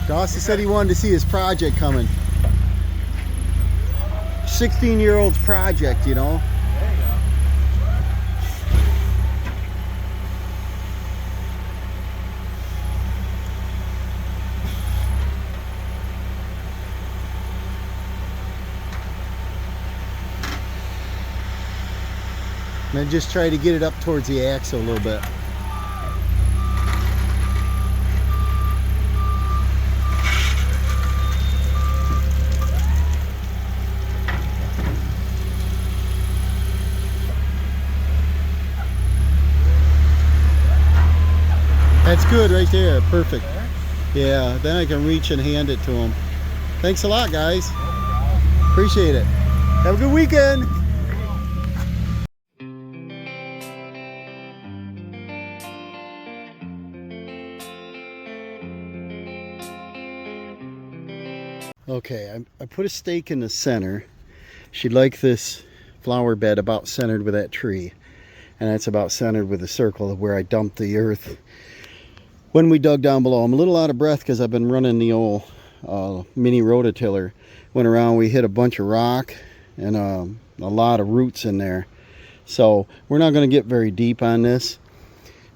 Dawson said he wanted to see his project coming. 16-year-old's project, you know. There you go. And then just try to get it up towards the axle a little bit. That's good right there, perfect. Yeah, then I can reach and hand it to him. Thanks a lot, guys. Appreciate it. Have a good weekend. Okay, I put a stake in the center. She'd like this flower bed about centered with that tree. And that's about centered with the circle of where I dumped the earth when we dug down below. I'm a little out of breath because I've been running the old mini rototiller. Went around, we hit a bunch of rock and a lot of roots in there. So we're not going to get very deep on this.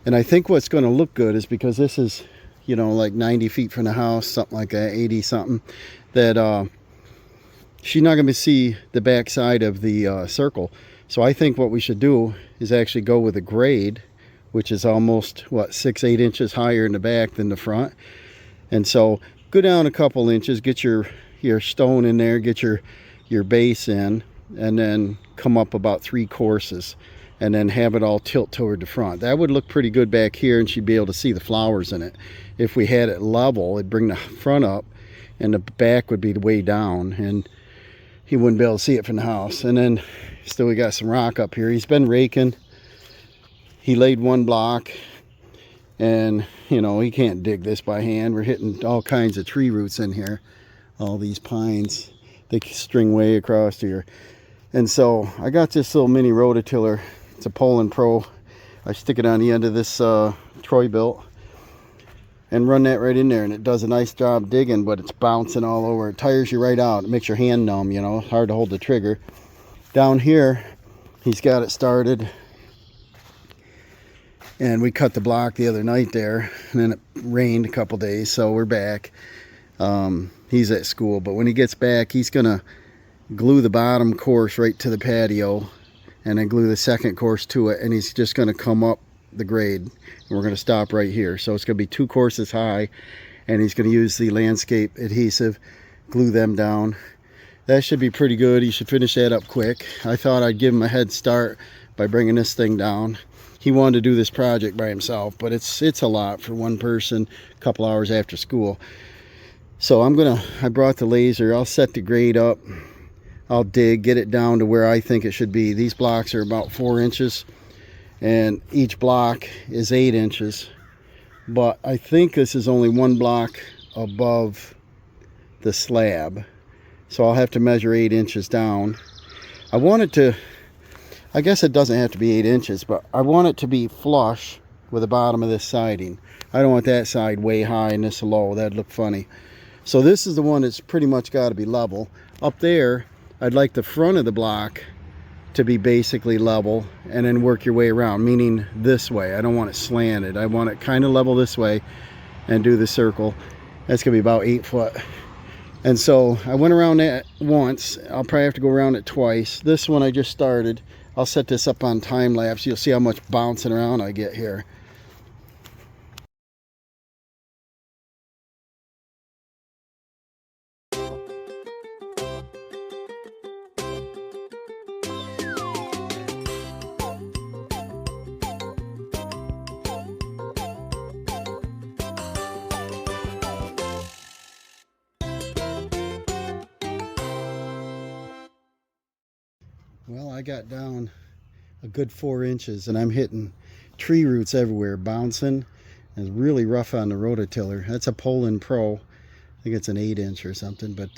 And I think what's going to look good is because this is, you know, like 90 feet from the house, something like that, 80 something, that she's not going to see the back side of the circle. So I think what we should do is actually go with a grade, which is almost, what, 6-8 inches higher in the back than the front. And so go down a couple inches, get your stone in there, get your base in, and then come up about 3 courses, and then have it all tilt toward the front. That would look pretty good back here, and she'd be able to see the flowers in it. If we had it level, it'd bring the front up, and the back would be way down, and he wouldn't be able to see it from the house. And then still we got some rock up here. He's been raking. He laid 1 block, and you know, he can't dig this by hand. We're hitting all kinds of tree roots in here. All these pines, they string way across here. And so I got this little mini rototiller. It's a Poland Pro. I stick it on the end of this Troy built and run that right in there, and it does a nice job digging, but it's bouncing all over. It tires you right out. It makes your hand numb, you know, hard to hold the trigger. Down here, he's got it started, and we cut the block the other night there, and then it rained a couple days, so we're back. He's at school, but when he gets back, he's gonna glue the bottom course right to the patio, and then glue the second course to it, and he's just gonna come up the grade, and we're going to stop right here. So it's going to be 2 courses high, and he's going to use the landscape adhesive, glue them down. That should be pretty good. He should finish that up quick. I thought I'd give him a head start by bringing this thing down. He wanted to do this project by himself, but it's a lot for one person a couple hours after school. So I brought the laser. I'll set the grade up. I'll dig, get it down to where I think it should be. These blocks are about 4 inches. And each block is 8 inches, but I think this is only 1 block above the slab, so I'll have to measure 8 inches down. I want it to, I guess it doesn't have to be 8 inches, but I want it to be flush with the bottom of this siding. I don't want that side way high and this low. That'd look funny. So this is the one that's pretty much got to be level. Up there, I'd like the front of the block to be basically level, and then work your way around, meaning this way. I don't want it slanted. I want it kind of level this way and do the circle. That's gonna be about 8 foot. And so I went around that once. I'll probably have to go around it twice. This one I just started. I'll set this up on time lapse. You'll see how much bouncing around I get here. Well, I got down a good 4 inches, and I'm hitting tree roots everywhere, bouncing, and it's really rough on the rototiller. That's a Poland Pro. I think it's an 8-inch or something, but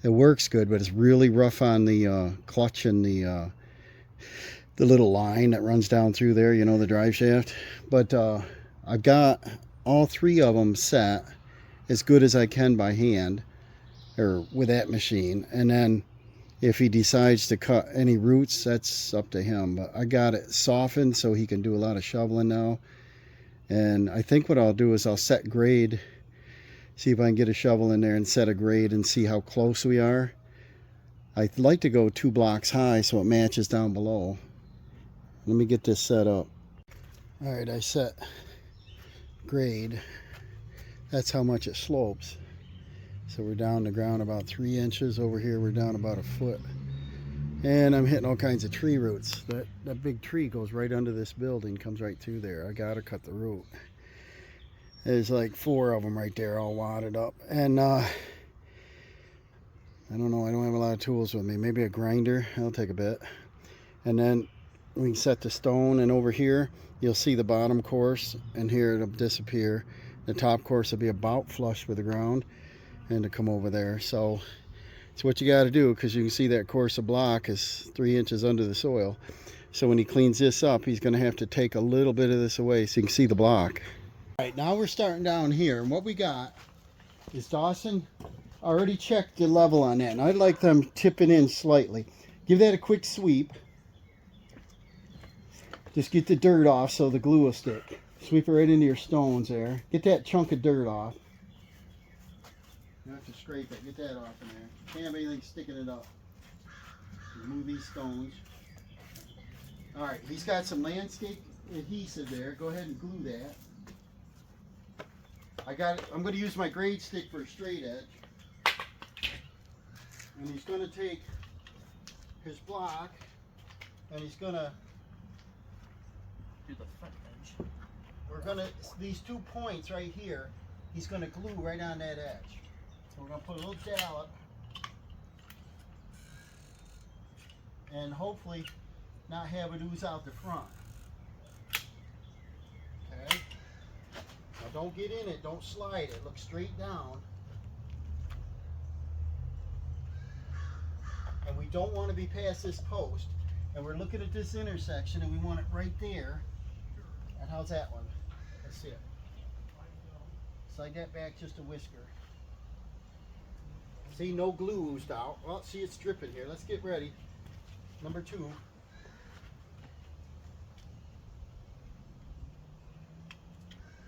it works good, but it's really rough on the clutch and the little line that runs down through there, you know, the drive shaft. But I've got all 3 of them set, as good as I can by hand or with that machine. And then if he decides to cut any roots, that's up to him. But I got it softened so he can do a lot of shoveling now. And I think what I'll do is I'll set grade, see if I can get a shovel in there and set a grade and see how close we are. I'd like to go 2 blocks high so it matches down below. Let me get this set up. All right, I set grade. That's how much it slopes. So we're down to ground about 3 inches. Over here we're down about 1 foot. And I'm hitting all kinds of tree roots. That big tree goes right under this building, comes right through there. I gotta cut the root. There's like 4 of them right there all wadded up. And I don't know, I don't have a lot of tools with me. Maybe a grinder, that'll take a bit. And then we can set the stone, and over here you'll see the bottom course, and here it'll disappear. The top course will be about flush with the ground and to come over there. So it's what you got to do, because you can see that course of block is 3 inches under the soil. So when he cleans this up, he's going to have to take a little bit of this away so you can see the block. All right, now we're starting down here, and what we got is Dawson already checked the level on that, and I'd like them tipping in slightly. Give that a quick sweep. Just get the dirt off so the glue will stick. Sweep it right into your stones there. Get that chunk of dirt off. You have to scrape it. Get that off in there. Can't have anything sticking it up. Remove these stones. Alright, he's got some landscape adhesive there. Go ahead and glue that. I'm going to use my grade stick for a straight edge. And he's going to take his block and he's going to do the front edge. We're going to, these 2 points right here, he's going to glue right on that edge. So we're going to put a little dollop and hopefully not have it ooze out the front. Okay? Now don't get in it, don't slide it, look straight down. And we don't want to be past this post. And we're looking at this intersection and we want it right there. And how's that one? Let's see it. Slide that back just a whisker. See, no glue oozed out. Well, see, it's dripping here. Let's get ready. Number 2.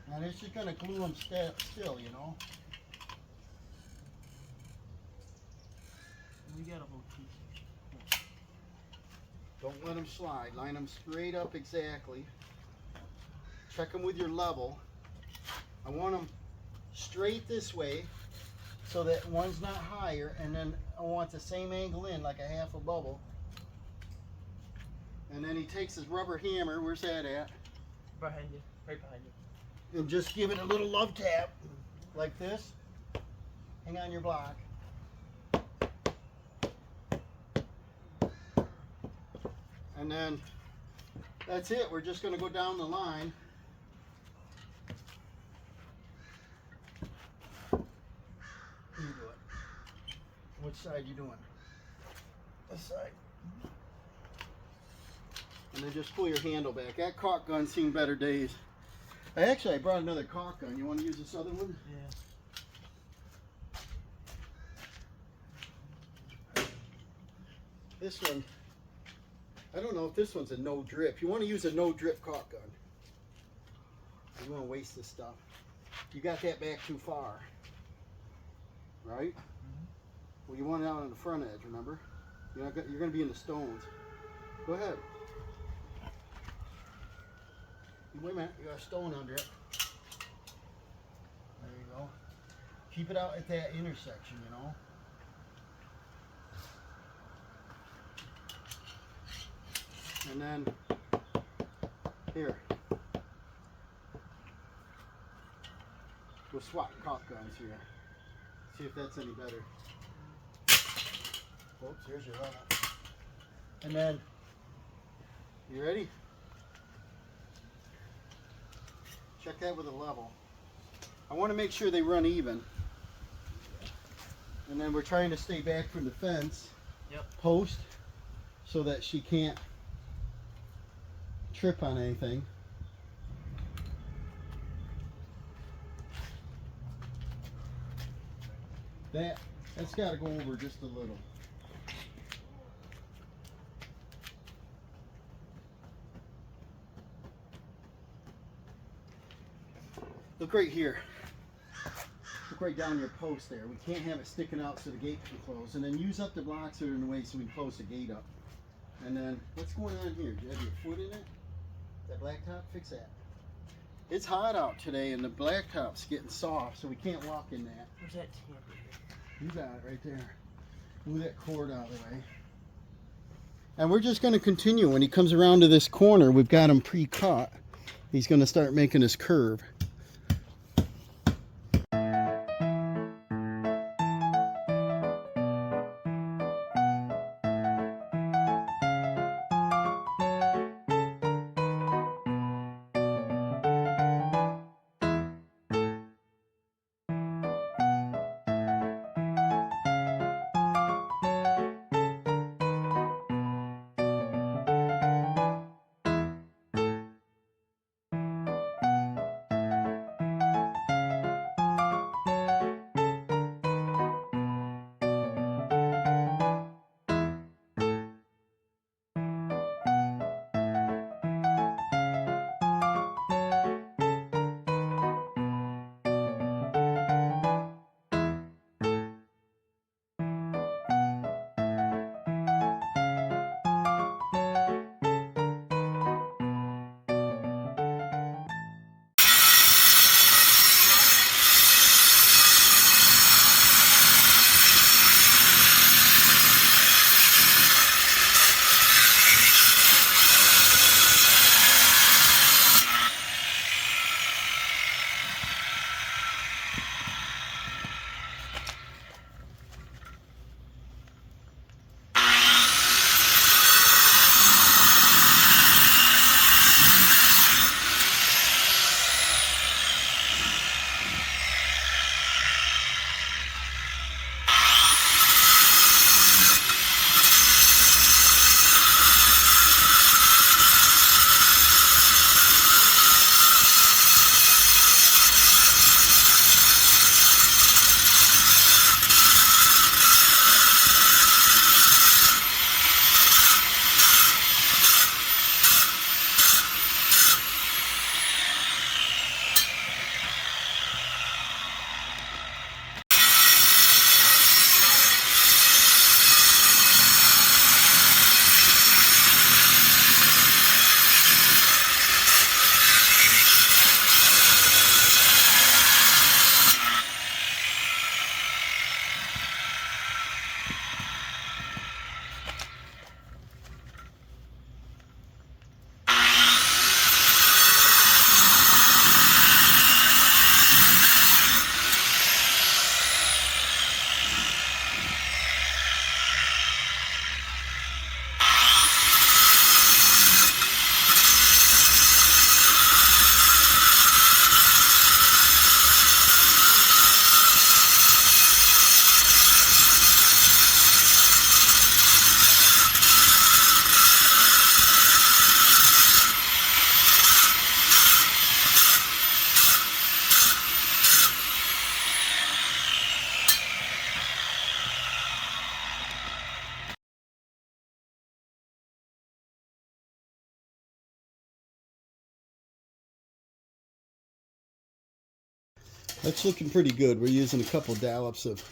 Now this is going to glue them still, you know. We got a whole piece. Don't let them slide. Line them straight up exactly. Check them with your level. I want them straight this way so that one's not higher, and then I want the same angle in, like a half a bubble. And then he takes his rubber hammer, where's that at? Behind you, right behind you. And just give it a little love tap, like this. Hang on your block. And then that's it. We're just going to go down the line. You do it. Which side you doing? This side. And then just pull your handle back. That caulk gun's seen better days. I brought another caulk gun. You want to use this other one? Yeah. This one, I don't know if this one's a no drip. You want to use a no drip caulk gun. You don't want to waste this stuff. You got that back too far. Right? Well, you want it out on the front edge, remember? You're going to be in the stones. Go ahead. Wait a minute, you got a stone under it. There you go. Keep it out at that intersection, you know. And then, here. We'll swap caulk guns here. See if that's any better. Oops, here's your level. And then, you ready? Check that with a level. I want to make sure they run even. And then we're trying to stay back from the fence post so that she can't trip on anything. That's got to go over just a little. Look right here. Look right down your post there. We can't have it sticking out so the gate can close. And then use up the blocks that are in the way so we can close the gate up. And then, what's going on here? Do you have your foot in it? That blacktop? Fix that. It's hot out today and the blacktop's getting soft, so we can't walk in that. Where's that tamper? You got it right there. Move that cord out of the way. And we're just going to continue. When he comes around to this corner, we've got him pre-cut. He's going to start making his curve. That's looking pretty good. We're using a couple dollops of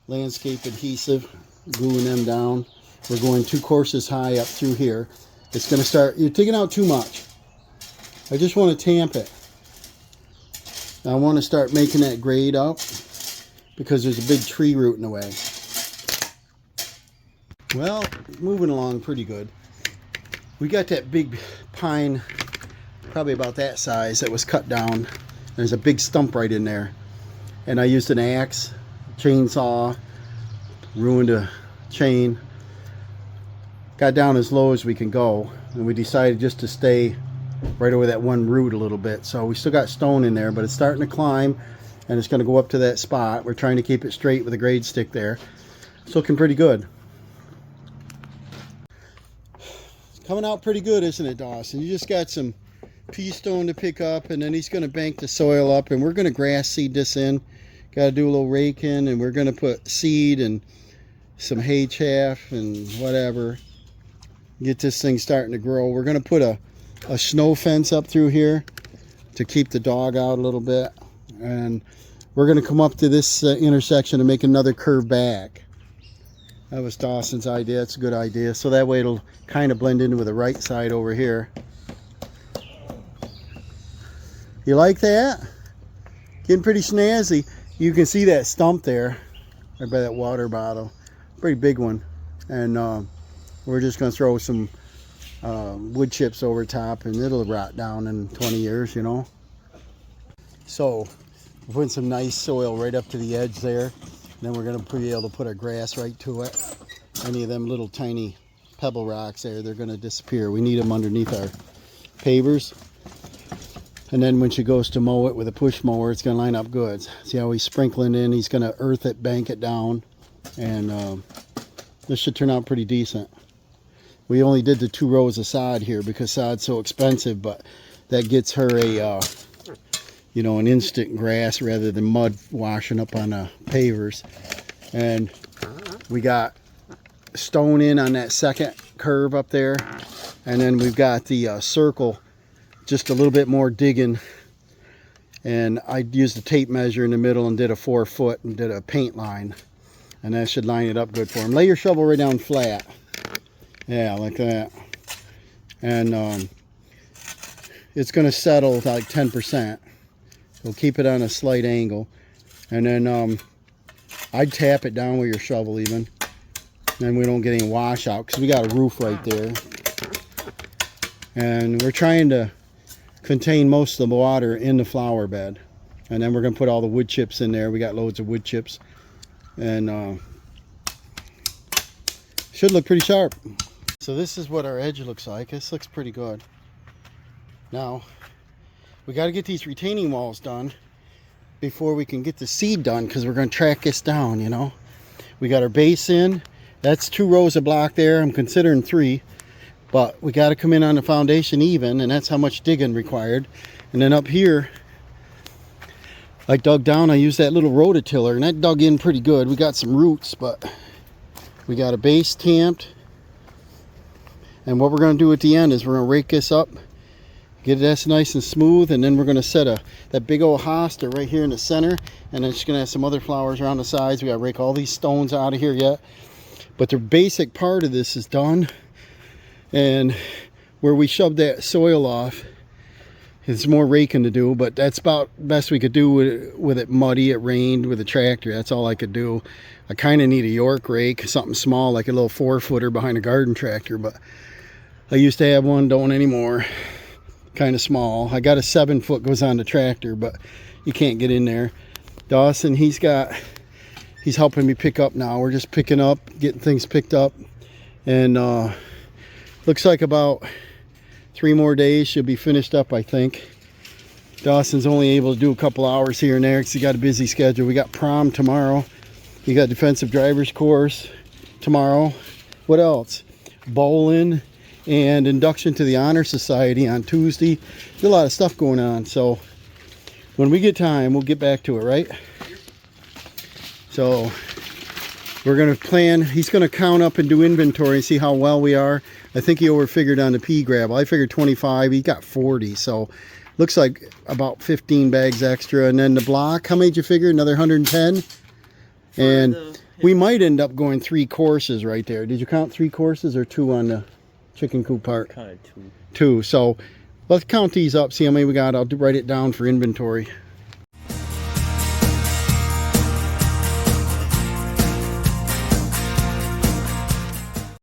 landscape adhesive, gluing them down. We're going 2 courses high up through here. It's going to start, you're taking out too much. I just want to tamp it. I want to start making that grade up because there's a big tree root in the way. Well, moving along pretty good. We got that big pine, probably about that size, that was cut down. There's a big stump right in there. And I used an axe, chainsaw, ruined a chain. Got down as low as we can go. And we decided just to stay right over that one root a little bit. So we still got stone in there, but it's starting to climb. And it's going to go up to that spot. We're trying to keep it straight with a grade stick there. It's looking pretty good. It's coming out pretty good, isn't it, Dawson? You just got some pea stone to pick up, and then he's going to bank the soil up, and we're going to grass seed this in, Got to do a little raking, and we're going to put seed and some hay chaff and whatever. Get this thing starting to grow. We're going to put a snow fence up through here to keep the dog out a little bit. And we're going to come up to this intersection and make another curve back. That was Dawson's idea. It's a good idea. So that way it'll kind of blend in with the right side over here. You like that? Getting pretty snazzy. You can see that stump there, right by that water bottle. Pretty big one. And we're just going to throw some wood chips over top, and it'll rot down in 20 years, you know. So we're putting some nice soil right up to the edge there. And then we're going to be able to put our grass right to it. Any of them little tiny pebble rocks there, they're going to disappear. We need them underneath our pavers. And then when she goes to mow it with a push mower, it's going to line up good. See how he's sprinkling in? He's going to earth it, bank it down. And this should turn out pretty decent. We only did the 2 rows of sod here because sod's so expensive, but that gets her a, you know, an instant grass rather than mud washing up on the pavers. And we got stone in on that second curve up there. And then we've got the circle, just a little bit more digging. And I used a tape measure in the middle and did a 4 foot and did a paint line. And that should line it up good for him. Lay your shovel right down flat. Yeah, like that. And it's going to settle to like 10%. So keep it on a slight angle. And then I'd tap it down with your shovel even. Then we don't get any washout because we got a roof right there. And we're trying to contain most of the water in the flower bed. And then we're going to put all the wood chips in there. We got loads of wood chips. And should look pretty sharp. So this is what our edge looks like. This looks pretty good. Now we got to get these retaining walls done before we can get the seed done, because we're going to track this down, you know. We got our base in. That's 2 rows of block there. I'm considering 3, but we got to come in on the foundation even, and that's how much digging required. And then up here I dug down. I used that little rototiller, and that dug in pretty good. We got some roots, but we got a base tamped. And what we're going to do at the end is we're going to rake this up, get it nice and smooth, and then we're going to set that big old hosta right here in the center, and then it's going to have some other flowers around the sides. We got to rake all these stones out of here yet, but the basic part of this is done. And where we shoved that soil off, it's more raking to do, but that's about the best we could do with it muddy. It rained with a tractor. That's all I could do. I kind of need a York rake, something small like a little 4-footer behind a garden tractor, but I used to have one, don't anymore. Kind of small. I got a 7-foot goes on the tractor, but you can't get in there. Dawson, he's helping me pick up now. We're just picking up, getting things picked up, and looks like about 3 more days she'll be finished up, I think. Dawson's only able to do a couple hours here and there because he got a busy schedule. We got prom tomorrow. We got defensive driver's course tomorrow. What else? Bowling and induction to the Honor Society on Tuesday. There's a lot of stuff going on, so when we get time, we'll get back to it, right? So we're going to plan. He's going to count up and do inventory and see how well we are. I think he overfigured on the pea gravel. I figured 25. He got 40, so looks like about 15 bags extra. And then the block, how many did you figure? Another 110? And we might end up going 3 courses right there. Did you count 3 courses or 2 on the chicken coop part? Kind of 2. 2. So let's count these up, see how many we got. I'll write it down for inventory.